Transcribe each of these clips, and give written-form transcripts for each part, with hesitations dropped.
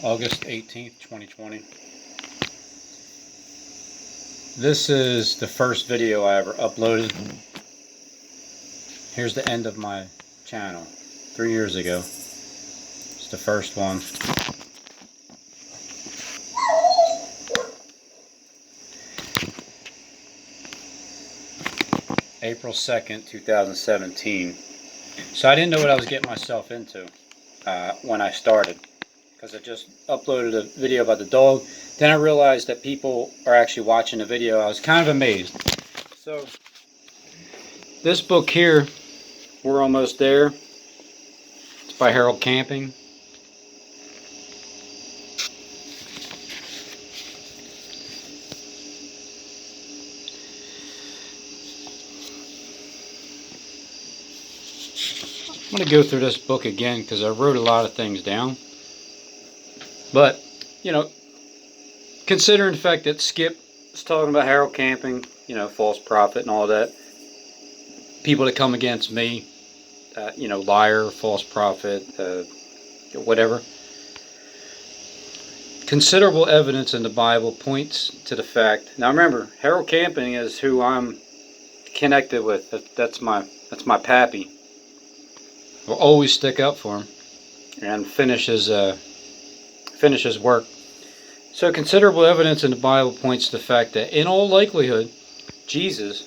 August 18th, 2020. This is the first video I ever uploaded. Here's the end of my channel 3 years ago. It's the first one. April 2nd, 2017. So I didn't know what I was getting myself into when I started, because I just uploaded a video about the dog. Then I realized that people are actually watching the video. I was kind of amazed. So this book here, we're almost there. It's by Harold Camping. I'm going to go through this book again because I wrote a lot of things down. But, you know, considering the fact that Skip is talking about Harold Camping, you know, false prophet and all that, people that come against me, you know, liar, false prophet, whatever. Considerable evidence in the Bible points to the fact. Now remember, Harold Camping is who I'm connected with. That's my pappy. Will always stick up for him and finish his work. So considerable evidence in the Bible points to the fact that in all likelihood, Jesus,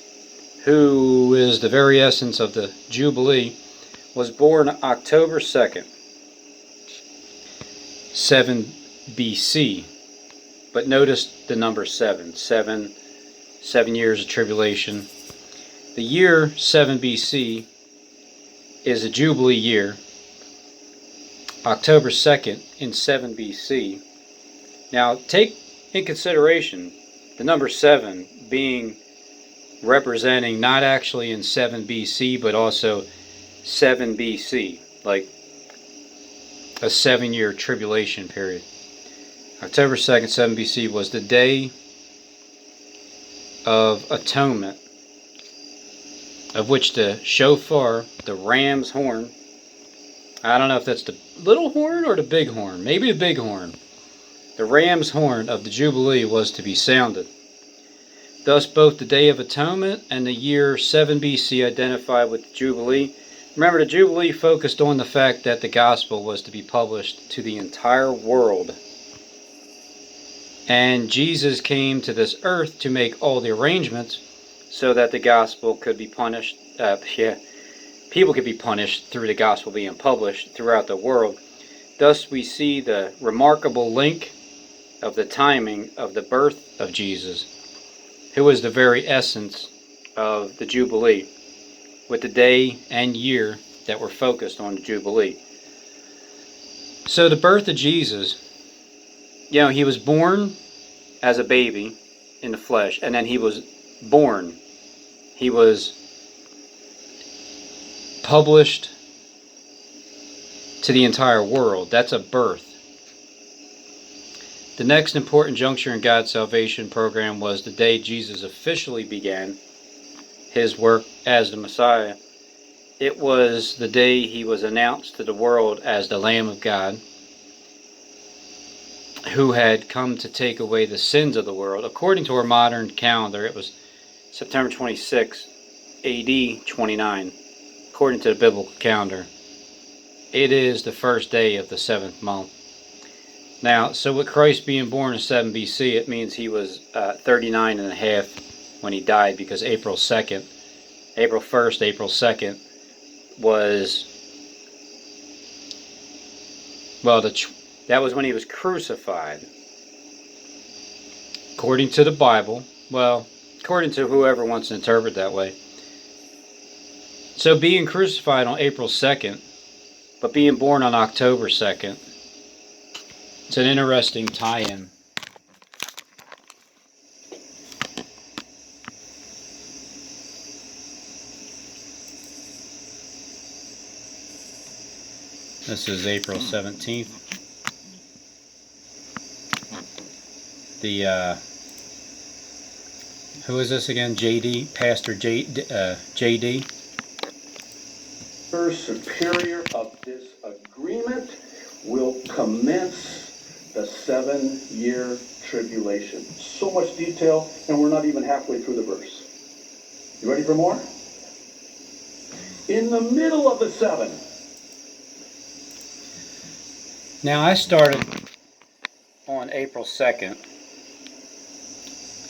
who is the very essence of the Jubilee, was born October 2nd, 7 BC. But notice the number 7. 7 years of tribulation. The year 7 BC is a Jubilee year. October 2nd in 7 BC. Now take in consideration the number 7 being representing not actually in 7 BC but also 7 BC, like a 7-year tribulation period. October 2nd, 7 BC was the Day of Atonement, of which the shofar, the ram's horn, I don't know if that's the little horn or the big horn, maybe the big horn, the ram's horn of the Jubilee was to be sounded. Thus both the Day of Atonement and the year 7 BC identified with the Jubilee. Remember, the Jubilee focused on the fact that the gospel was to be published to the entire world. And Jesus came to this earth to make all the arrangements so that the gospel could be punished. People could be punished through the gospel being published throughout the world. Thus we see the remarkable link of the timing of the birth of Jesus, who is the very essence of the Jubilee, with the day and year that were focused on the Jubilee. So the birth of Jesus, you know, he was born as a baby in the flesh, and then he was born. He was published to the entire world. That's a birth. The next important juncture in God's salvation program was the day Jesus officially began his work as the Messiah. It was the day he was announced to the world as the Lamb of God, who had come to take away the sins of the world. According to our modern calendar, it was September 26, AD 29. According to the biblical calendar, it is the first day of the 7th month. Now, so with Christ being born in 7 BC, it means he was 39 and a half when he died, because April 1st, April 2nd was, well, that was when he was crucified. According to the Bible, well, according to whoever wants to interpret that way. So being crucified on April 2nd, but being born on October 2nd, it's an interesting tie-in. This is April 17th. Who is this again? JD? Pastor JD? Superior of this agreement will commence the 7-year tribulation. So much detail, and we're not even halfway through the verse. You ready for more? In the middle of the 7. Now, I started on April 2nd.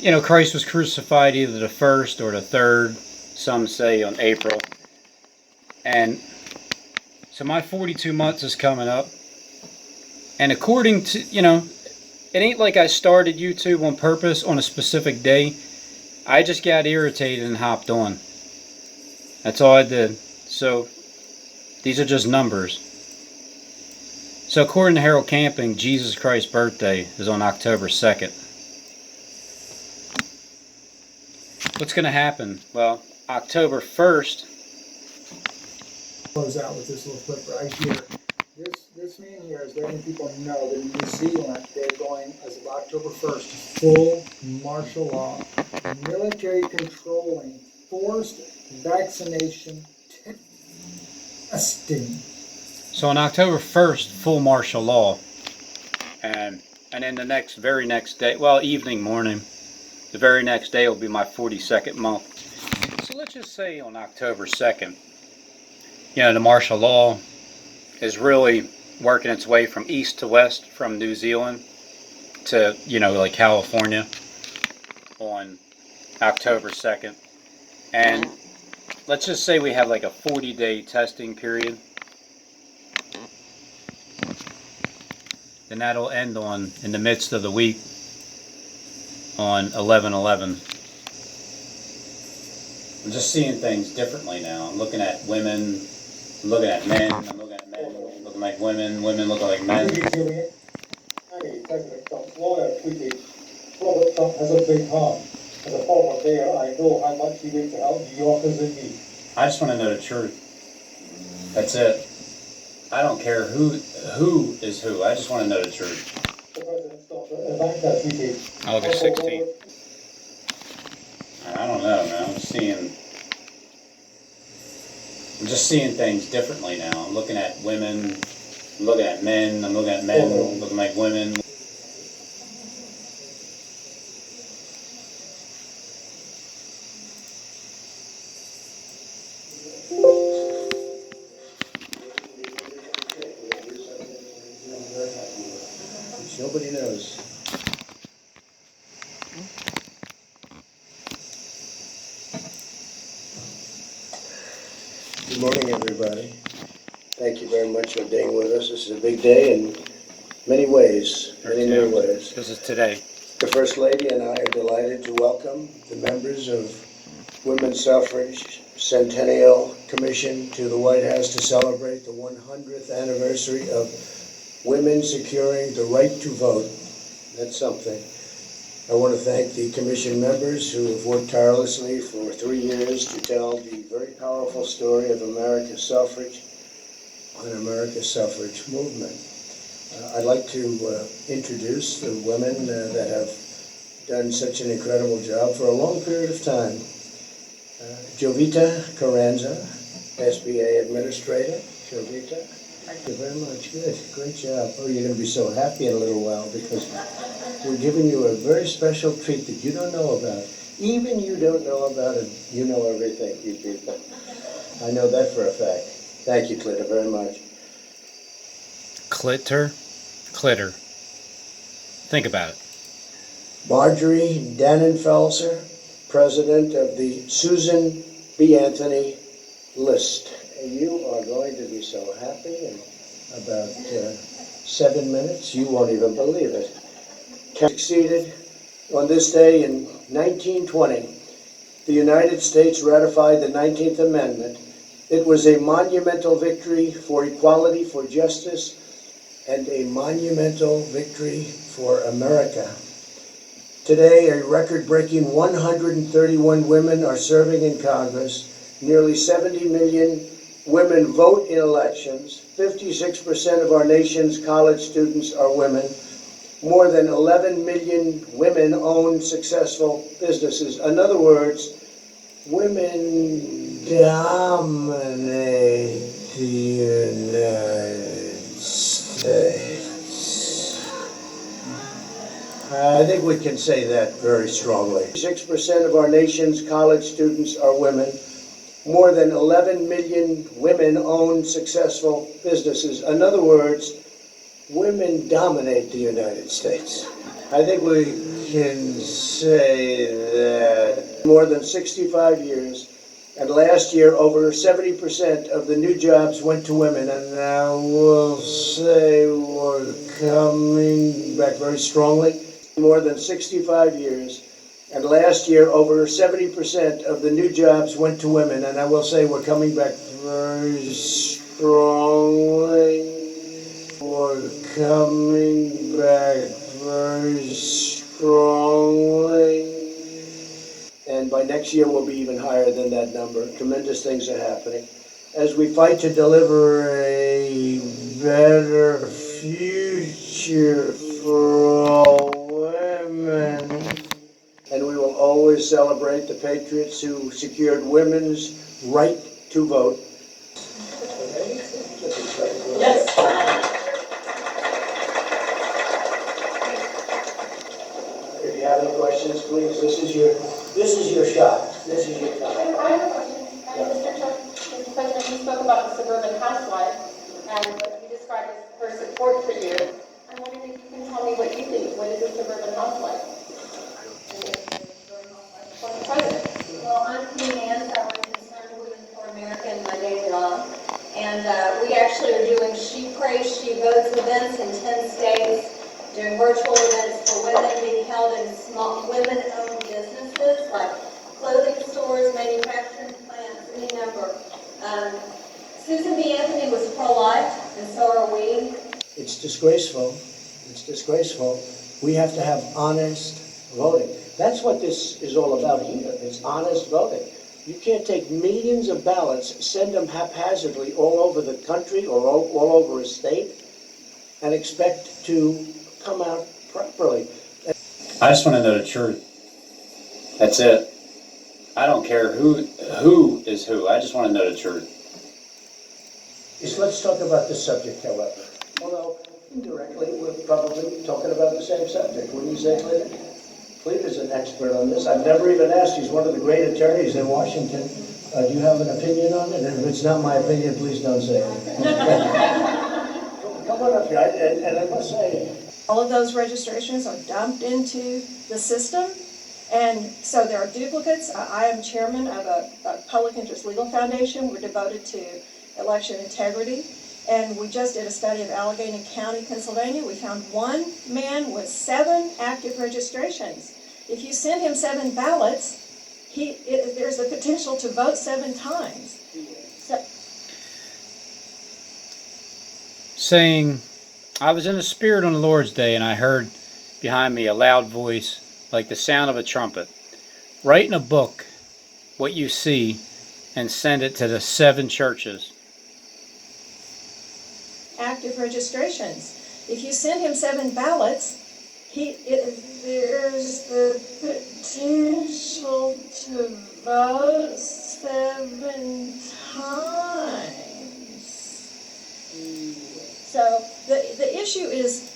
You know, Christ was crucified either the 1st or the 3rd, some say on April. And so my 42 months is coming up. And according to, you know, it ain't like I started YouTube on purpose on a specific day. I just got irritated and hopped on. That's all I did. So these are just numbers. So according to Harold Camping, Jesus Christ's birthday is on October 2nd. What's going to happen? Well, October 1st. Close out with this little clip right here. This man here is letting people know that in New Zealand they're going, as of October 1st, full martial law, military controlling, forced vaccination testing. So on October 1st, full martial law. And then the very next day, well, evening, morning, the very next day will be my 42nd month. So let's just say on October 2nd, you know, the martial law is really working its way from east to west, from New Zealand to, you know, like California on October 2nd. And let's just say we have like a 40-day testing period. Then that'll end in the midst of the week on 11/11. I'm just seeing things differently now. I'm looking at women, I'm looking at men, I'm looking at men looking like women, women looking like men. President Trump, Florida tweeted, Robert Trump has a big heart. As a former mayor, I know how much he did to help New Yorkers in need. I just want to know the truth. That's it. I don't care who is who. I just want to know the truth. The president stopped Ivanka tweeted. August 16th. I don't know, man. I'm just seeing things differently now. I'm looking at women, I'm looking at men, I'm looking at men looking like women. Nobody knows. Good morning, everybody. Thank you very much for being with us. This is a big day in many ways, many ways. This is today. The First Lady and I are delighted to welcome the members of Women's Suffrage Centennial Commission to the White House to celebrate the 100th anniversary of women securing the right to vote. That's something. I want to thank the commission members who have worked tirelessly for 3 years to tell the very powerful story of America's suffrage and America's suffrage movement. I'd like to introduce the women that have done such an incredible job for a long period of time. Jovita Carranza, SBA Administrator. Jovita, thank you very much. Good, great job. Oh, you're going to be so happy in a little while because we're giving you a very special treat that you don't know about. Even you don't know about it. You know everything, you people. I know that for a fact. Thank you, Clitter, very much. Clitter. Think about it. Marjorie Dannenfelser, President of the Susan B. Anthony List. You are going to be so happy in about 7 minutes. You won't even believe it. Succeeded on this day in 1920. The United States ratified the 19th Amendment. It was a monumental victory for equality, for justice, and a monumental victory for America. Today, a record-breaking 131 women are serving in Congress. Nearly 70 million women vote in elections. 56% of our nation's college students are women. More than 11 million women own successful businesses. In other words, women dominate the United States. I think we can say that very strongly. 6% of our nation's college students are women. More than 11 million women own successful businesses. In other words, women dominate the United States. I think we can say that more than 65 years, and last year over 70% of the new jobs went to women, and now we'll say we're coming back very strongly. More than 65 years, and last year over 70% of the new jobs went to women, and I will say we're coming back very strongly. We're coming back very strongly. And by next year, we'll be even higher than that number. Tremendous things are happening. As we fight to deliver a better future for all women. And we will always celebrate the patriots who secured women's right to vote. Yes. If you have any questions, please, this is your shot. This is your I time. have a question. Mr. President, you spoke about the suburban housewife and what you described as her support for you. I'm wondering if you can tell me what you think. What is a suburban housewife? For the president. Well, I'm Queen Anne, so I'm concerned women for America in my day job. And we actually are doing She Prays, She Votes events in 10 states, doing virtual events for women being held in small women-owned businesses like clothing stores, manufacturing plants, any number. Susan B. Anthony was pro-life, and so are we. It's disgraceful. It's disgraceful. We have to have honest voting. That's what this is all about here. It's honest voting. You can't take millions of ballots, send them haphazardly all over the country or all over a state, and expect to come out properly. I just want to know the truth. That's it. I don't care who is who. I just want to know the truth. Let's talk about this subject, however. Although, indirectly, we're probably talking about the same subject. Wouldn't you say, Cleta? Cleta's an expert on this. I've never even asked. He's one of the great attorneys in Washington. Do you have an opinion on it? And if it's not my opinion, please don't say it. Come on up here. And I must say, all of those registrations are dumped into the system, and so there are duplicates. I am chairman of a public interest legal foundation. We're devoted to election integrity, and we just did a study of Allegheny County, Pennsylvania. We found one man with 7 active registrations. If you send him 7 ballots, there's the potential to vote 7 times. Saying, I was in the Spirit on the Lord's Day, and I heard behind me a loud voice like the sound of a trumpet. Write in a book what you see and send it to the 7 churches. Active registrations. If you send him 7 ballots, there's the potential to vote 7 times. So the issue is,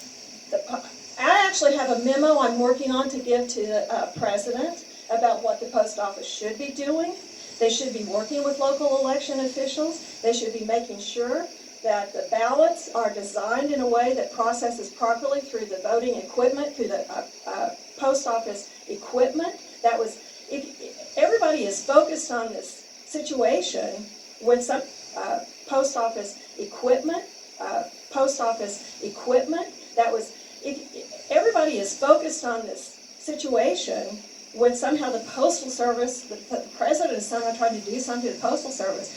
I actually have a memo I'm working on to give to the president about what the post office should be doing. They should be working with local election officials. They should be making sure that the ballots are designed in a way that processes properly through the voting equipment, through the post office equipment. If everybody is focused on this situation with some post office equipment, if everybody is focused on this situation when somehow the Postal Service, the president is somehow trying to do something to the Postal Service,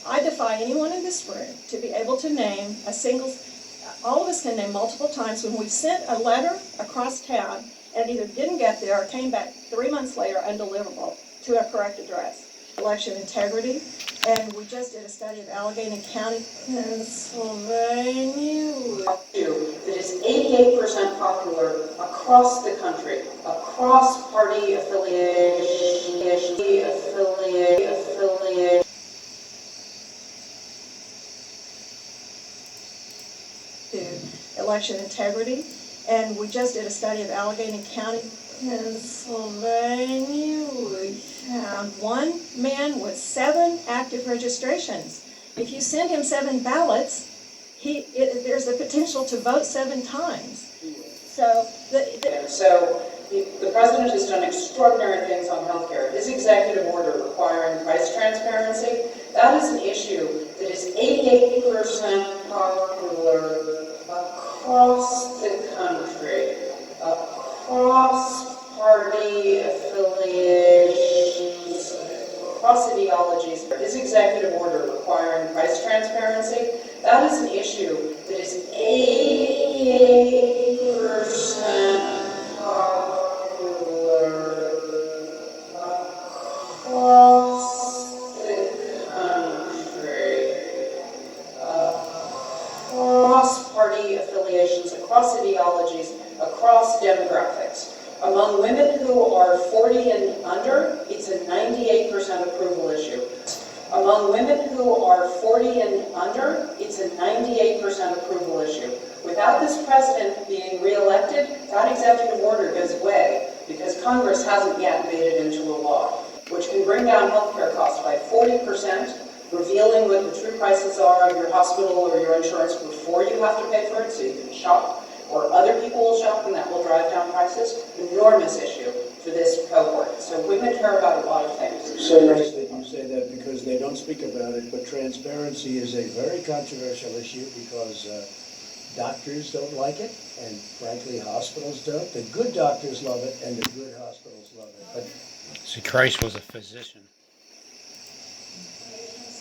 I defy anyone in this room to be able to name a single, all of us can name multiple times when we've sent a letter across town and either didn't get there or came back 3 months later undeliverable to a correct address. Election integrity, and we just did a study of Allegheny County, Pennsylvania. That is 88% popular across the country, across party affiliation. To election integrity, And we just did a study of Allegheny County, Pennsylvania. We found one man with 7 active registrations. If you send him 7 ballots, there's the potential to vote 7 times. So the president has done extraordinary things on healthcare. His executive order requiring price transparency, that is an issue that is 88% popular across the country, across party affiliations, across ideologies. His executive order requiring price transparency, that is an issue that is 88% popular across the country, across party affiliations, across ideologies, across demographics. Among women who are 40 and under, it's a 98% approval issue. Among women who are 40 and under, it's a 98% approval issue. Without this president being reelected, that executive order goes away because Congress hasn't yet made it into a law, which can bring down healthcare costs by 40%, revealing what the true prices are of your hospital or your insurance before you have to pay for it, so you can shop, or other people will shop, and that will drive down prices. Enormous issue for this cohort. So women care about a lot of things. So nice that you say that because they don't speak about it, but transparency is a very controversial issue because doctors don't like it, and frankly, hospitals don't. The good doctors love it, and the good hospitals love it. But See, Christ was a physician.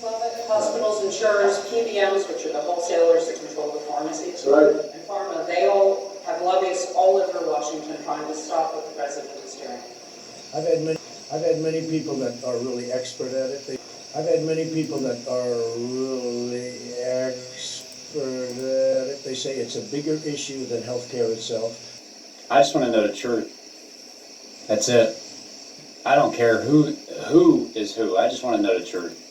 Love it. Hospitals, insurers, PBMs, which are the wholesalers that control the pharmacies, Right. and pharma, they all have lobbyists all over Washington trying to stop what the president is doing. I've had many people that are really expert at it. I've had many people that are really expert at it. They say it's a bigger issue than healthcare itself. I just want to know the truth. That's it. I don't care who is who. I just want to know the truth.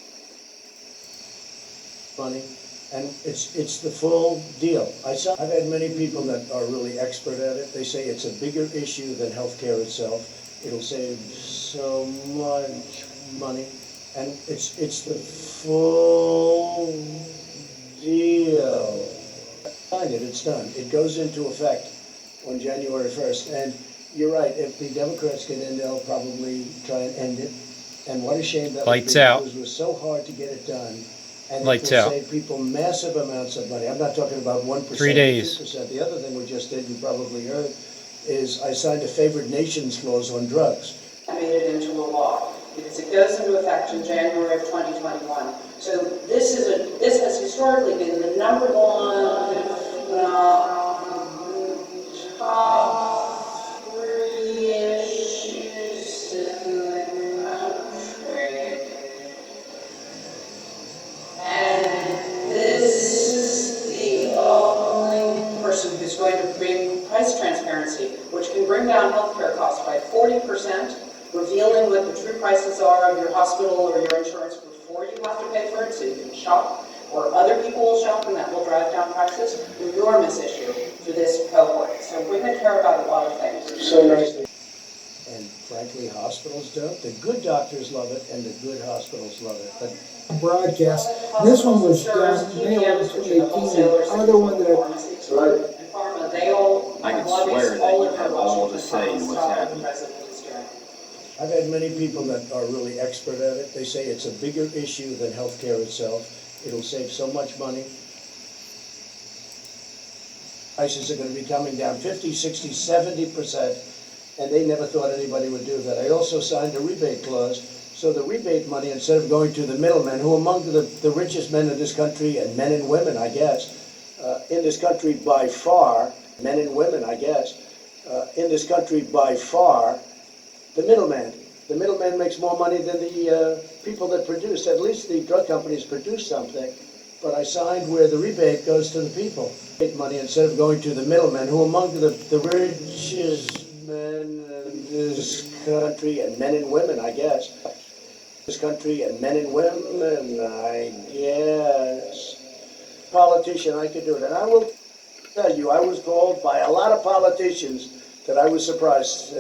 Money, and it's the full deal. I've had many people that are really expert at it. They say it's a bigger issue than healthcare itself. It'll save so much money, and it's the full deal. Find it. It's done. It goes into effect on January 1st, and you're right. If the Democrats get in, they'll probably try and end it. And what a shame that Lights would be, out. because it was so hard to get it done. And Lights it will out. save people massive amounts of money. I'm not talking about 1%, 3 days. 2%. The other thing we just did, you probably heard, is I signed a favored nations clause on drugs. Made it into a law because it goes into effect in January of 2021. So this has historically been the number one top 3 issues in the country. And this is the only person who's going to bring price transparency, which can bring down healthcare costs by 40%, revealing what the true prices are of your hospital or your insurance before you have to pay for it, so you can shop, or other people will shop, and that will drive down prices. Enormous issue for this cohort. So women care about a lot of things. So nicely. And frankly, hospitals don't. The good doctors love it, and the good hospitals love it. But Broadcast. This one was done May 11, 2018. The other one that Right. And pharma, they all I have can lobbyists swear that all you over have all Washington the say trying in to what's stop what the happening. president is doing. I've had many people that are really expert at it. They say it's a bigger issue than healthcare itself. It'll save so much money. Prices are going to be coming down 50, 60, 70%, and they never thought anybody would do that. I also signed a rebate clause, so the rebate money, instead of going to the middlemen, who are among the richest men in this country, and men and women, I guess, in this country by far, men and women, I guess, in this country by far, the middleman. The middleman makes more money than the people that produce. At least the drug companies produce something. But I signed where the rebate goes to the people. Money instead of going to the middlemen, who are among the richest men in this country, and men and women, I guess. This country, and men and women, I guess. Politician, I could do it. And I will tell you, I was called by a lot of politicians that I was surprised,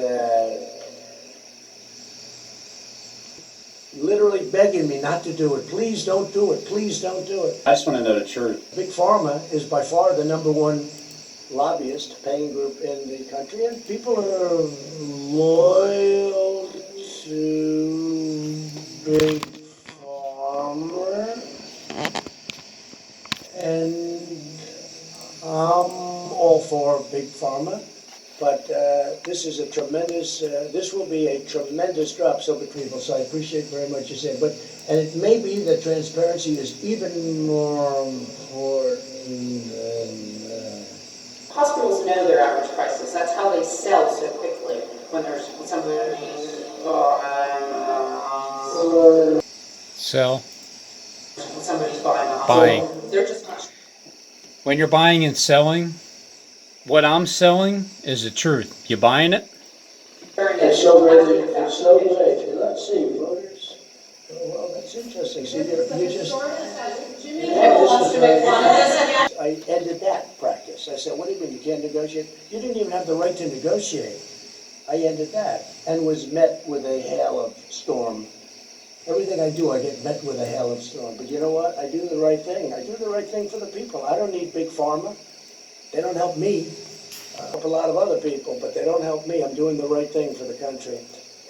literally begging me not to do it. Please don't do it. Please don't do it. I just want to know the truth. Big Pharma is by far the #1 lobbyist paying group in the country, and people are loyal to Big Pharma, and I'm all for Big Pharma, but this is a tremendous, this will be a tremendous drop, so people, so I appreciate very much you said, but, and it may be that transparency is even more important than, Hospitals know their average prices. That's how they sell so quickly when somebody's Sell. when somebody's buying a Buying. hospital. They're just not When you're buying and selling, what I'm selling is the truth. You buying it? sharing it. It's so great, it's so great. Let's see, voters. Oh, well, that's interesting. See, you just. Jimmy Kimmel wants to make fun of us. I ended that practice. I said, what do you mean you can't negotiate? You didn't even have the right to negotiate. I ended that and was met with a hail of storm. Everything I do, I get met with a hail of storm. But you know what? I do the right thing. I do the right thing for the people. I don't need Big Pharma. They don't help me. I help a lot of other people, but they don't help me. I'm doing the right thing for the country.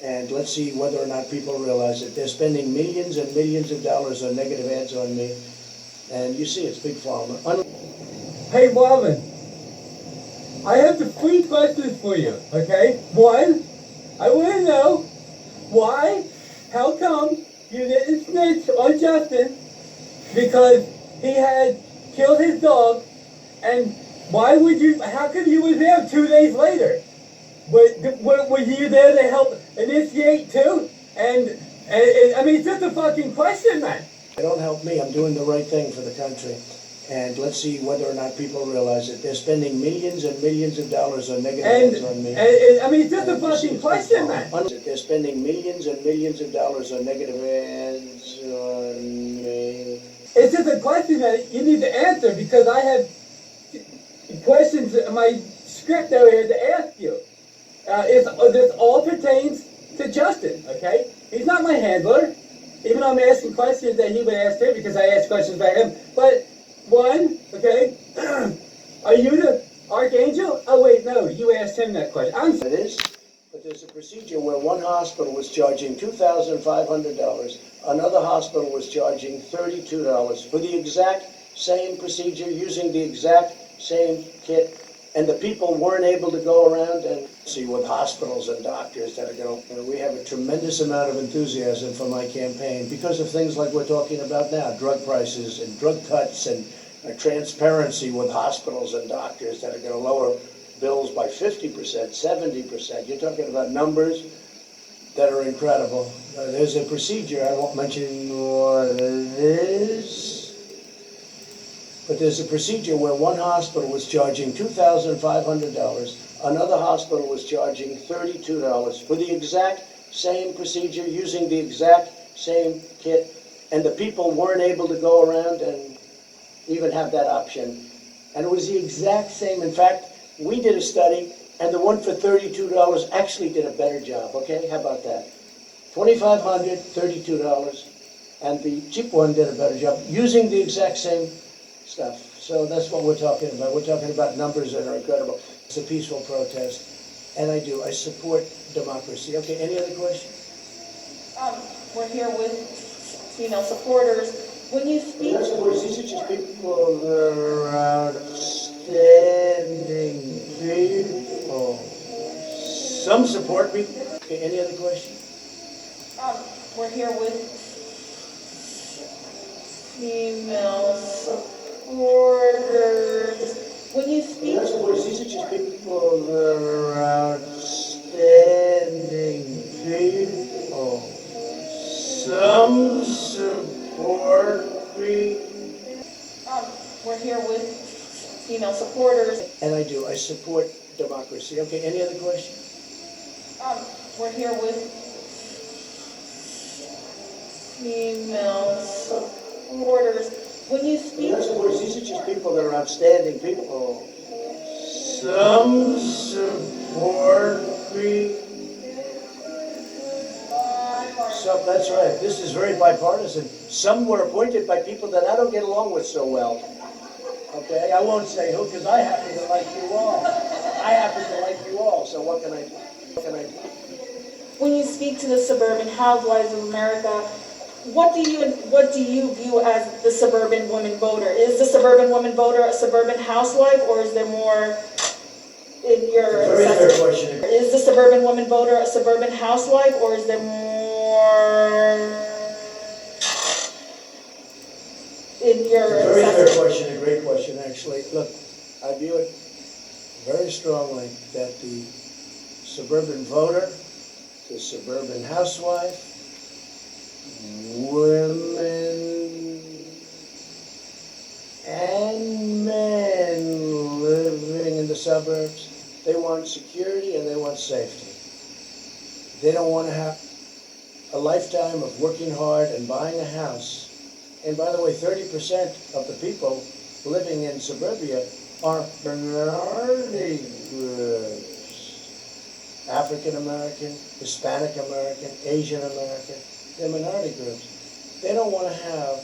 And let's see whether or not people realize it. They're spending millions and millions of dollars on negative ads on me. And you see, it's Big Pharma. Hey, Marvin, I have the 3 questions for you, okay? 1, I want to know why, how come you didn't snitch on Justin because he had killed his dog, and why would you, how come you were there 2 days later? Were you there to help initiate too? And I mean, it's just a fucking question, man. They don't help me. I'm doing the right thing for the country. And let's see whether or not people realize it. They're spending millions and millions of dollars on negative ads on me. And I mean, it's just a fucking question, man. They're spending millions and millions of dollars on negative ads on me. It's just a question that you need to answer because I have questions in my script over here to ask you. This all pertains to Justin, okay? He's not my handler, even though I'm asking questions that he would ask too because I ask questions about him. But 1, okay, are you the archangel? Oh wait, no, you asked him that question. It is, but there's a procedure where one hospital was charging $2,500, another hospital was charging $32 for the exact same procedure, using the exact same kit, and the people weren't able to go around and see with hospitals and doctors that are going to, we have a tremendous amount of enthusiasm for my campaign because of things like we're talking about now, drug prices and drug cuts and transparency with hospitals and doctors that are going to lower bills by 50%, 70%. You're talking about numbers that are incredible. There's a procedure, I won't mention what it is, but there's a procedure where one hospital was charging $2,500, another hospital was charging $32 for the exact same procedure, using the exact same kit, and the people weren't able to go around and even have that option. And it was the exact same. In fact, we did a study, and the one for $32 actually did a better job, okay? How about that? $2,500, $32, and the cheap one did a better job, using the exact same stuff. So that's what we're talking about. We're talking about numbers that are incredible. It's a peaceful protest, and I support democracy. Okay, any other questions? We're here with female supporters. When you speak, These are just people that are outstanding people. Some support me. Okay, any other questions? we're here with female supporters. When you speak, These are just people that are outstanding people. Some support me. we're here with female supporters. And I support democracy. Okay, any other questions? We're here with female supporters. When you speak, These are just people that are outstanding people. Some support me. So, that's right. This is very bipartisan. Some were appointed by people that I don't get along with so well. Okay, I won't say who, because I happen to like you all. I happen to like you all, so what can I do? What can I do? When you speak to the suburban housewives of America, what do you view as the suburban woman voter? Is the suburban woman voter a suburban housewife, or is there more in your Very fair assessment? question. Is the suburban woman voter a suburban housewife, or is there more in your Very fair assessment? question, a great question, actually. Look, I view it very strongly that the suburban voter, the suburban housewife, women and men living in the suburbs, they want security and they want safety. They don't want to have a lifetime of working hard and buying a house. And by the way, 30% of the people living in suburbia are minority groups. African American, Hispanic American, Asian American, they're minority groups. They don't want to have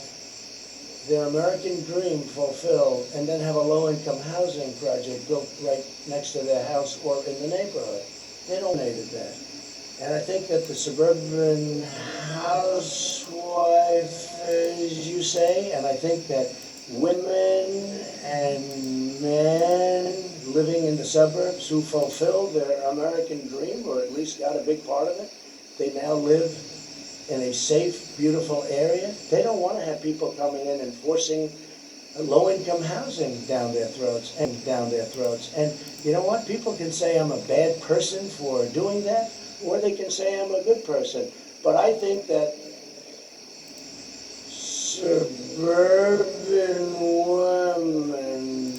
their American dream fulfilled and then have a low-income housing project built right next to their house or in the neighborhood. They donated that. And I think that the suburban housewife, as you say, and I think that women and men living in the suburbs who fulfilled their American dream, or at least got a big part of it, they now live in a safe, beautiful area. They don't want to have people coming in and forcing low-income housing down their throats. And you know what? People can say I'm a bad person for doing that, or they can say I'm a good person. But I think that suburban women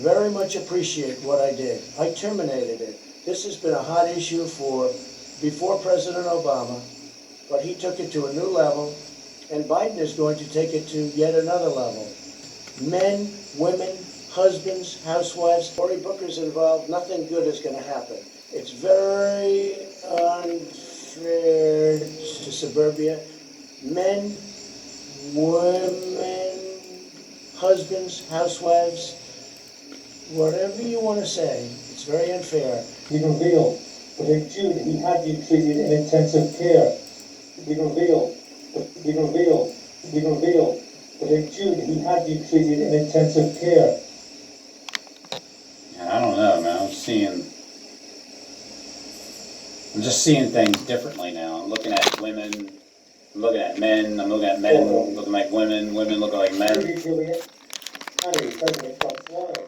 very much appreciate what I did. I terminated it. This has been a hot issue before President Obama, but he took it to a new level, and Biden is going to take it to yet another level. Men, women, husbands, housewives, Cory Booker's involved, nothing good is going to happen. It's very unfair to suburbia. Men, women, husbands, housewives, whatever you want to say, it's very unfair. He revealed that in June he had you treated in intensive care. He revealed that in June he had you treated in intensive care. I don't know, man. I'm just seeing things differently now. I'm looking at women, I'm looking at men, I'm looking at men looking like women, women looking like men. Juliet, President Trump's lawyer,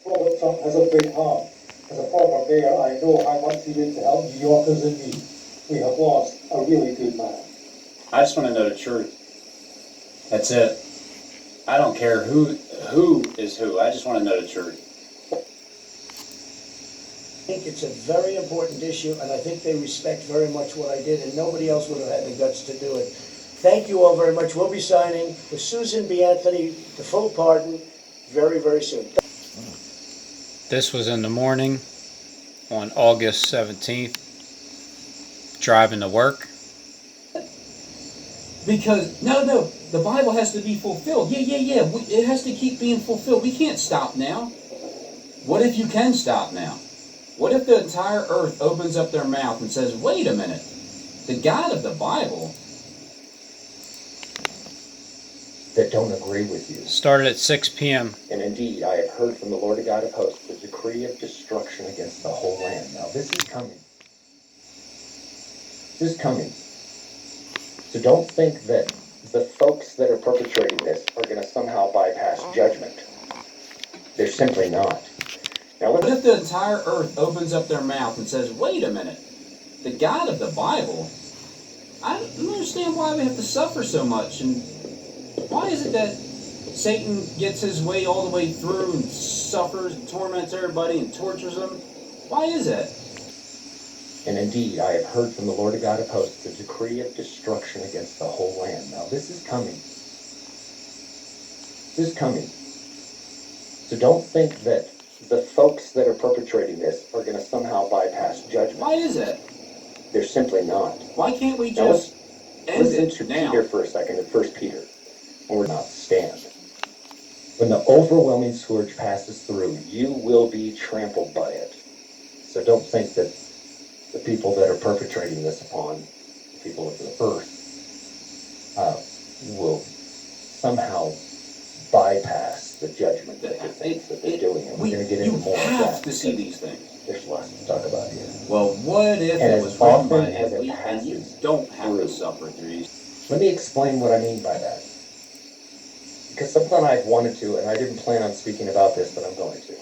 Robert Trump has a big heart. As a former mayor, I know how much he did to help New Yorkers in need. We have lost a really good man. I just want to know the truth. That's it. I don't care who is who. I just want to know the truth. I think it's a very important issue, and I think they respect very much what I did, and nobody else would have had the guts to do it. Thank you all very much. We'll be signing with Susan B. Anthony the full pardon very, very soon. This was in the morning on August 17th, driving to work. Because, no, the Bible has to be fulfilled. Yeah. It has to keep being fulfilled. We can't stop now. What if you can stop now? What if the entire earth opens up their mouth and says, wait a minute, the God of the Bible that don't agree with you. Started at 6 p.m. And indeed, I have heard from the Lord God of hosts the decree of destruction against the whole land. Now this is coming. This is coming. So don't think that the folks that are perpetrating this are going to somehow bypass judgment. They're simply not. Now, what if the entire earth opens up their mouth and says, wait a minute, the God of the Bible, I don't understand why we have to suffer so much, and why is it that Satan gets his way all the way through and suffers, torments everybody, and tortures them? Why is that? And indeed, I have heard from the Lord God of hosts the decree of destruction against the whole land. Now this is coming. This is coming. So don't think that the folks that are perpetrating this are going to somehow bypass judgment. Why is that? They're simply not. Why can't we Now just end listen it to now? Peter for a second in 1 Peter. And we're not stand. When the overwhelming scourge passes through, you will be trampled by it. So don't think that the people that are perpetrating this upon the people of the earth will somehow bypass the judgment that they think that they're doing. And we're going to get into more of that. You have to see these things. There's lots to talk about here. Well, what if And it as was written often by as the it elite and you passes don't have to through. suffer through these? Let me explain what I mean by that. Because something I've wanted to, and I didn't plan on speaking about this, but I'm going to.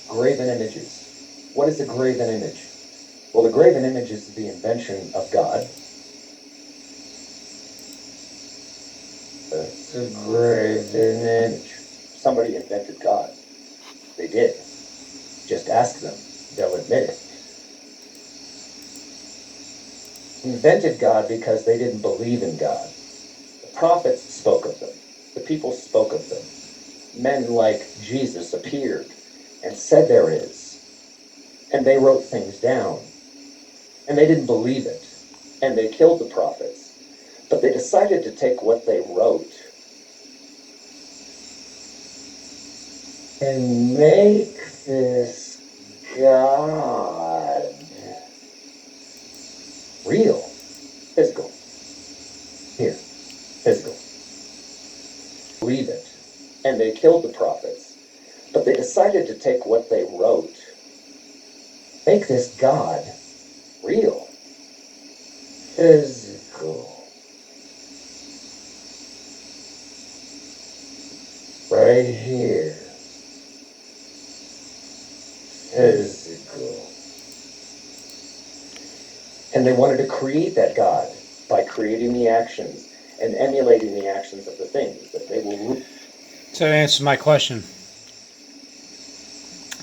Graven images. What is a graven image? Well, the graven image is the invention of God. It's a graven image. Somebody invented God. They did. Just ask them. They'll admit it. Invented God because they didn't believe in God. The prophets spoke of them. The people spoke of them. Men like Jesus appeared and said there is. And they wrote things down. And they didn't believe it. And they killed the prophets. But they decided to take what they wrote and make this God real. Physical. Here. Physical. Believe it. And they killed the prophets. But they decided to take what they wrote. Make this God real. Physical. Right here. Physical. And they wanted to create that God by creating the actions and emulating the actions of the things that they will. So to answer my question, I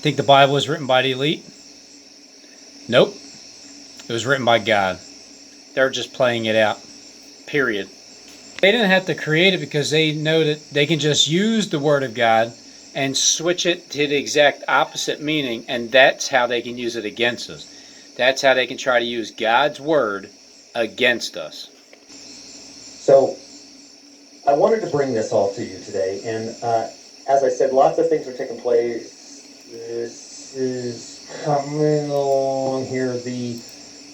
think the Bible was written by the elite. Nope. It was written by God. They're just playing it out. Period. They didn't have to create it because they know that they can just use the Word of God and switch it to the exact opposite meaning, and that's how they can use it against us. That's how they can try to use God's Word against us. So, I wanted to bring this all to you today, and as I said, lots of things are taking place. This is coming along here. The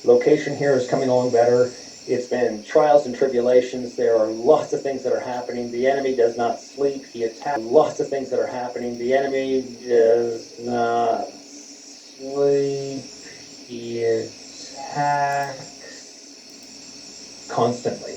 location here is coming along better. It's been trials and tribulations. There are lots of things that are happening. The enemy does not sleep. He attacks. Lots of things that are happening. The enemy does not sleep. He attacks constantly.